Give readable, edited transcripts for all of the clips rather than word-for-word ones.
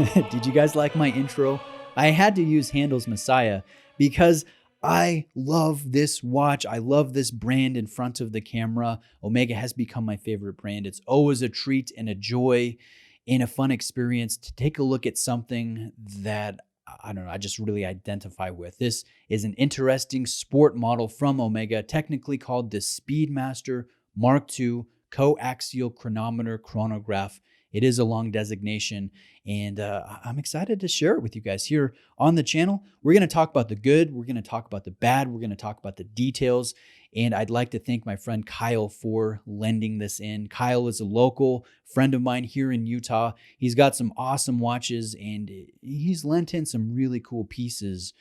Did you guys like my intro? I had to use Handel's Messiah because I love this watch. I love this brand in front of the camera. Omega has become my favorite brand. It's always a treat and a joy and a fun experience to take a look at something that I don't know, I just really identify with. This is an interesting sport model from Omega, technically called the Speedmaster Mark II Co-axial Chronometer Chronograph. It is a long designation, and I'm excited to share it with you guys here on the channel. We're going to talk about the good, we're going to talk about the bad, we're going to talk about the details, and I'd like to thank my friend Kyle for lending this in. Kyle is a local friend of mine here in Utah. He's got some awesome watches, and he's lent in some really cool pieces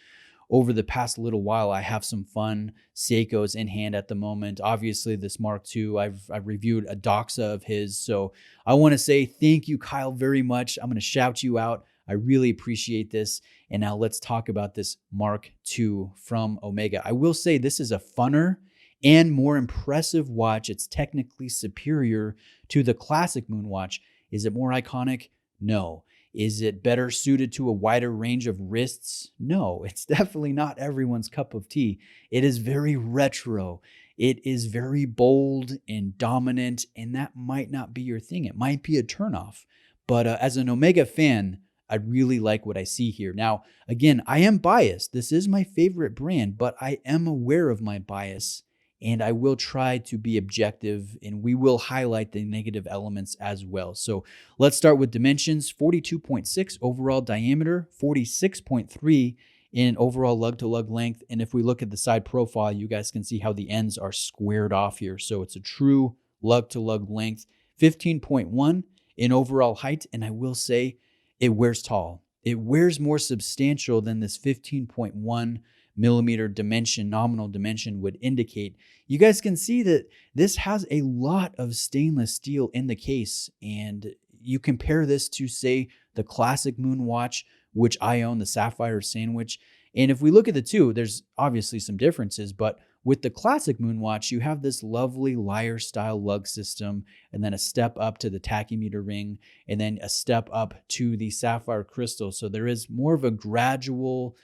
over the past little while. I have some fun Seikos in hand at the moment. Obviously, this Mark II, I've reviewed a Doxa of his. So I want to say thank you, Kyle, very much. I'm going to shout you out. I really appreciate this. And now let's talk about this Mark II from Omega. I will say this is a funner and more impressive watch. It's technically superior to the classic Moonwatch. Is it more iconic? No. Is it better suited to a wider range of wrists? No, it's definitely not everyone's cup of tea. It is very retro. It is very bold and dominant, and that might not be your thing. It might be a turnoff. But as an Omega fan, I really like what I see here. Now, again, I am biased. This is my favorite brand, but I am aware of my bias. And I will try to be objective, and we will highlight the negative elements as well. So let's start with dimensions: 42.6 overall diameter, 46.3 in overall lug-to-lug length. And if we look at the side profile, you guys can see how the ends are squared off here. So it's a true lug-to-lug length. 15.1 in overall height, and I will say it wears tall. It wears more substantial than this 15.1 millimeter dimension, nominal dimension would indicate. You guys can see that this has a lot of stainless steel in the case, and you compare this to, say, the classic Moonwatch, which I own, the Sapphire Sandwich. And if we look at the two, there's obviously some differences, but with the classic Moonwatch, you have this lovely lyre style lug system, and then a step up to the tachymeter ring, and then a step up to the sapphire crystal. So there is more of a gradual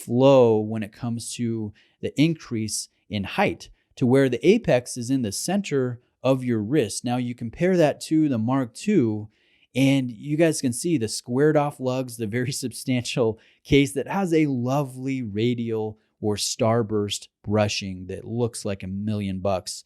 flow when it comes to the increase in height, to where the apex is in the center of your wrist. Now you compare that to the Mark II, and you guys can see the squared off lugs, the very substantial case that has a lovely radial or starburst brushing that looks like $1,000,000.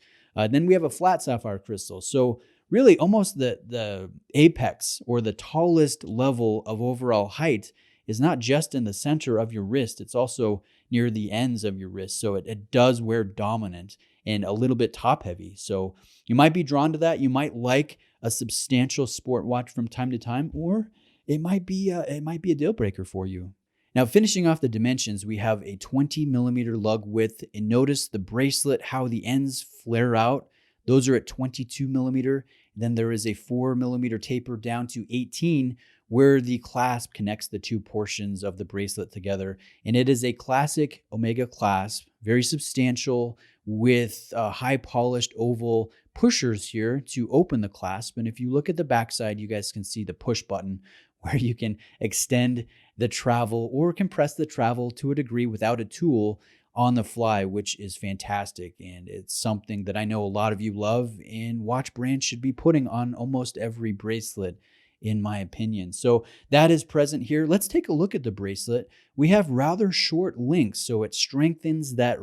Then we have a flat sapphire crystal. So really almost the apex or the tallest level of overall height is not just in the center of your wrist, it's also near the ends of your wrist. So it does wear dominant and a little bit top heavy. So you might be drawn to that. You might like a substantial sport watch from time to time, or it might be a deal breaker for you. Now, finishing off the dimensions, we have a 20 millimeter lug width, and notice the bracelet, how the ends flare out. Those are at 22 millimeter. Then there is a 4 millimeter taper down to 18, where the clasp connects the two portions of the bracelet together. And it is a classic Omega clasp, very substantial, with high polished oval pushers here to open the clasp. And if you look at the backside, you guys can see the push button where you can extend the travel or compress the travel to a degree without a tool on the fly, which is fantastic. And it's something that I know a lot of you love, and watch brands should be putting on almost every bracelet, in my opinion. So that is present here. Let's take a look at the bracelet. We have rather short links, so it strengthens that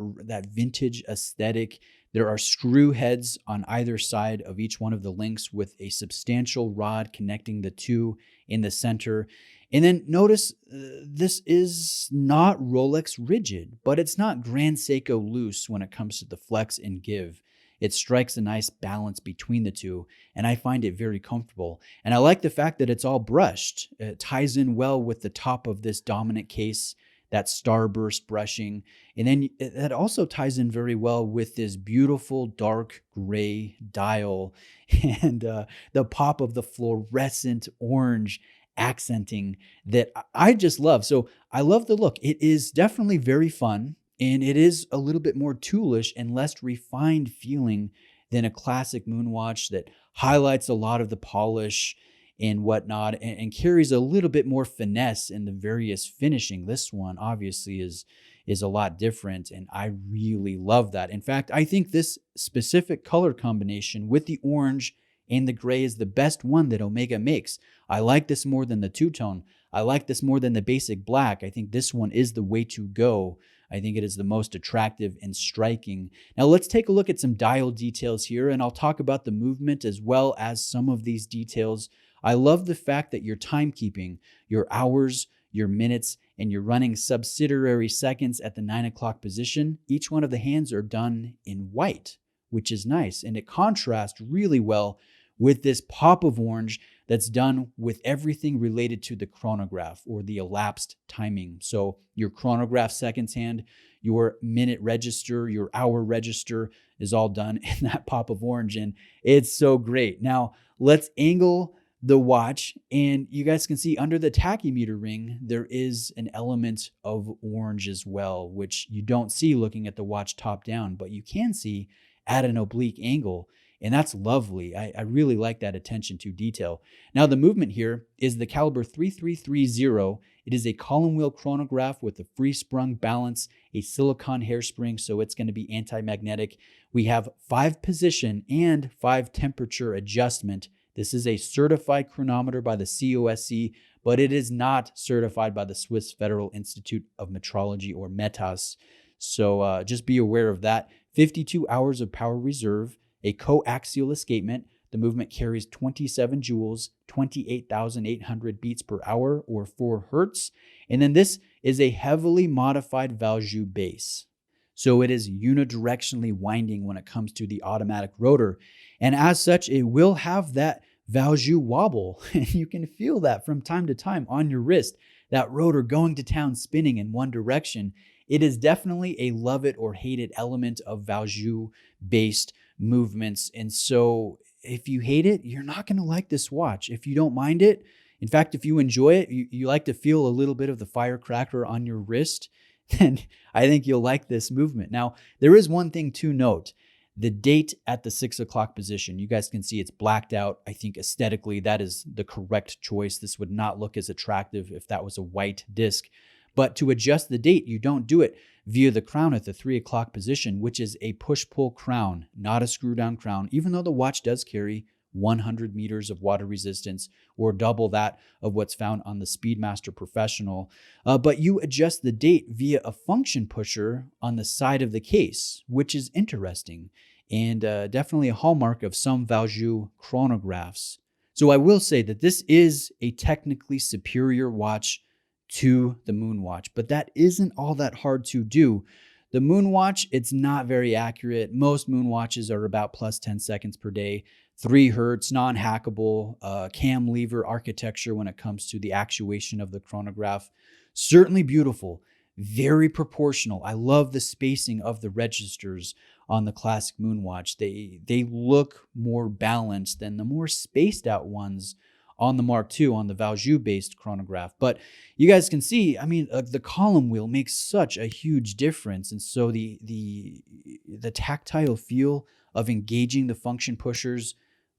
vintage aesthetic. There are screw heads on either side of each one of the links with a substantial rod connecting the two in the center. And then notice this is not Rolex rigid, but it's not Grand Seiko loose when it comes to the flex and give. It strikes a nice balance between the two, and I find it very comfortable. And I like the fact that it's all brushed. It ties in well with the top of this dominant case, that starburst brushing. And then that also ties in very well with this beautiful dark gray dial and the pop of the fluorescent orange accenting that I just love. So I love the look. It is definitely very fun. And it is a little bit more toolish and less refined feeling than a classic Moonwatch that highlights a lot of the polish and whatnot, and carries a little bit more finesse in the various finishing. This one obviously is a lot different, and I really love that. In fact, I think this specific color combination with the orange and the gray is the best one that Omega makes. I like this more than the two-tone. I like this more than the basic black. I think this one is the way to go. I think it is the most attractive and striking. Now let's take a look at some dial details here, and I'll talk about the movement as well as some of these details. I love the fact that your timekeeping, your hours, your minutes, and you're running subsidiary seconds at the 9 o'clock position. Each one of the hands are done in white, which is nice. And it contrasts really well with this pop of orange that's done with everything related to the chronograph or the elapsed timing. So your chronograph seconds hand, your minute register, your hour register is all done in that pop of orange. And it's so great. Now let's angle the watch, and you guys can see under the tachymeter ring, there is an element of orange as well, which you don't see looking at the watch top down, but you can see at an oblique angle. And that's lovely. I really like that attention to detail. Now the movement here is the caliber 3330. It is a column wheel chronograph with a free sprung balance, a silicone hairspring, so it's going to be anti-magnetic. We have 5 position and 5 temperature adjustment. This is a certified chronometer by the COSC, but it is not certified by the Swiss Federal Institute of Metrology, or METAS. So just be aware of that. 52 hours of power reserve, a coaxial escapement. The movement carries 27 joules, 28,800 beats per hour, or 4 hertz. And then this is a heavily modified Valjoux base. So it is unidirectionally winding when it comes to the automatic rotor. And as such, it will have that Valjoux wobble. And you can feel that from time to time on your wrist, that rotor going to town, spinning in one direction. It is definitely a love it or hate it element of Valjoux-based movements. And so if you hate it, you're not going to like this watch. If you don't mind it, in fact, if you enjoy it, you like to feel a little bit of the firecracker on your wrist, then I think you'll like this movement. Now, there is one thing to note. The date at the 6 o'clock position, you guys can see it's blacked out. I think aesthetically that is the correct choice. This would not look as attractive if that was a white disc. But to adjust the date, you don't do it via the crown at the 3 o'clock position, which is a push-pull crown, not a screw-down crown, even though the watch does carry 100 meters of water resistance, or double that of what's found on the Speedmaster Professional. But you adjust the date via a function pusher on the side of the case, which is interesting and definitely a hallmark of some Valjoux chronographs. So I will say that this is a technically superior watch to the Moonwatch, but that isn't all that hard to do. The Moonwatch, it's not very accurate. Most Moonwatches are about plus 10 seconds per day, 3 hertz, non-hackable, cam lever architecture when it comes to the actuation of the chronograph. Certainly beautiful, very proportional. I love the spacing of the registers on the classic Moonwatch. They look more balanced than the more spaced out ones on the Mark II, on the Valjoux-based chronograph. But you guys can see, I mean, the column wheel makes such a huge difference. And so the tactile feel of engaging the function pushers,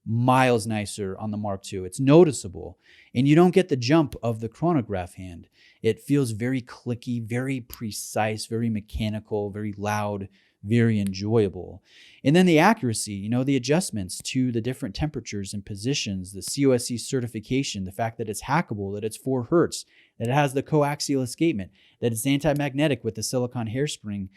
miles nicer on the Mark II. It's noticeable. And you don't get the jump of the chronograph hand. It feels very clicky, very precise, very mechanical, very loud, very enjoyable. And then the accuracy, the adjustments to the different temperatures and positions, the COSC certification, the fact that it's hackable, that it's 4 hertz, that it has the coaxial escapement, that it's anti-magnetic with the silicone hairspring.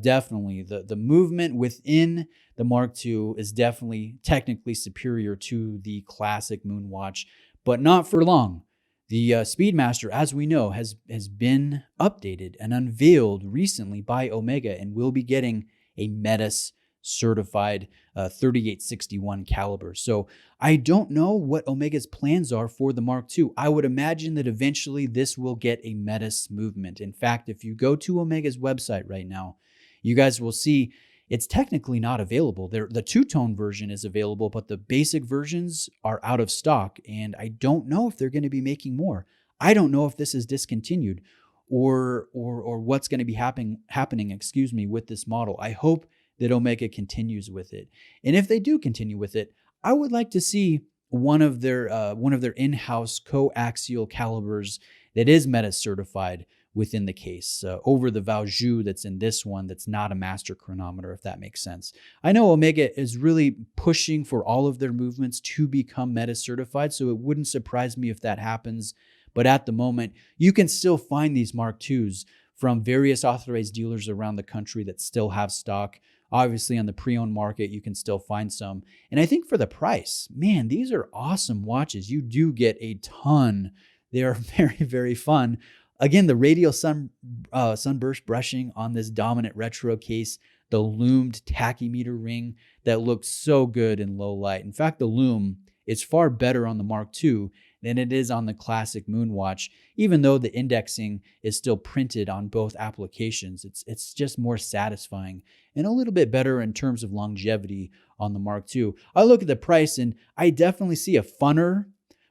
Definitely the movement within the Mark II is definitely technically superior to the classic Moonwatch, but not for long. The Speedmaster, as we know, has been updated and unveiled recently by Omega, and will be getting a METAS certified 3861 caliber. So I don't know what Omega's plans are for the Mark II. I would imagine that eventually this will get a METAS movement. In fact, if you go to Omega's website right now, you guys will see it's technically not available. The two-tone version is available, but the basic versions are out of stock, and I don't know if they're going to be making more. I don't know if this is discontinued or what's going to be happening, with this model. I hope that Omega continues with it. And if they do continue with it, I would like to see one of their in-house co-axial calibers that is meta certified within the case, over the Valjoux that's in this one that's not a master chronometer, if that makes sense. I know Omega is really pushing for all of their movements to become meta certified, so it wouldn't surprise me if that happens. But at the moment, you can still find these Mark IIs from various authorized dealers around the country that still have stock. Obviously, on the pre-owned market, you can still find some. And I think for the price, man, these are awesome watches. You do get a ton. They are very, very fun. Again, the radial sunburst brushing on this dominant retro case, the lumed tachymeter ring that looks so good in low light. In fact, the lume is far better on the Mark II than it is on the classic Moonwatch, even though the indexing is still printed on both applications. It's just more satisfying and a little bit better in terms of longevity on the Mark II. I look at the price and I definitely see a funner,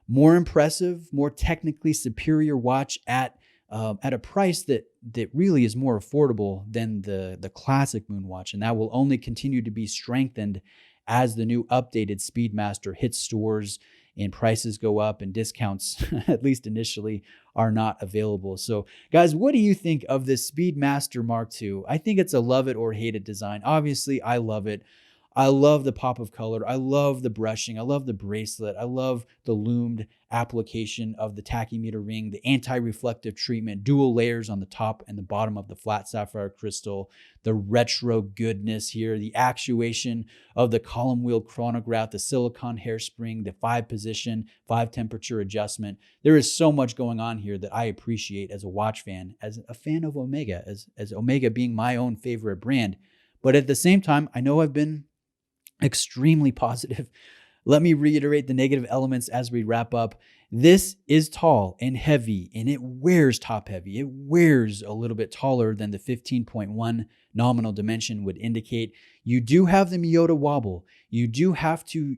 more impressive, more technically superior watch at a price that really is more affordable than the classic Moonwatch, and that will only continue to be strengthened as the new updated Speedmaster hits stores and prices go up and discounts, at least initially, are not available. So guys, what do you think of this Speedmaster Mark II? I think it's a love it or hate it design. Obviously, I love it. I love the pop of color. I love the brushing. I love the bracelet. I love the lumed application of the tachymeter ring, the anti-reflective treatment, dual layers on the top and the bottom of the flat sapphire crystal, the retro goodness here, the actuation of the column wheel chronograph, the silicone hairspring, the 5-position, 5-temperature adjustment. There is so much going on here that I appreciate as a watch fan, as a fan of Omega, as Omega being my own favorite brand. But at the same time, I know I've been extremely positive. Let me reiterate the negative elements as we wrap up. This is tall and heavy, and it wears top heavy. It wears a little bit taller than the 15.1 nominal dimension would indicate. You do have the Miyota wobble. You do have to,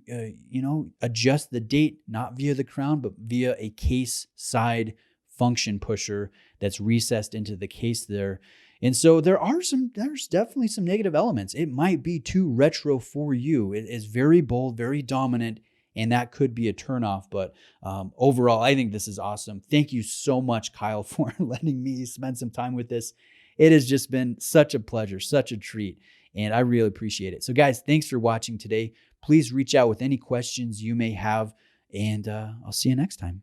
adjust the date, not via the crown, but via a case side function pusher that's recessed into the case there. And so there's definitely some negative elements. It might be too retro for you. It is very bold, very dominant, and that could be a turnoff. But overall, I think this is awesome. Thank you so much, Kyle, for letting me spend some time with this. It has just been such a pleasure, such a treat, and I really appreciate it. So guys, thanks for watching today. Please reach out with any questions you may have, and I'll see you next time.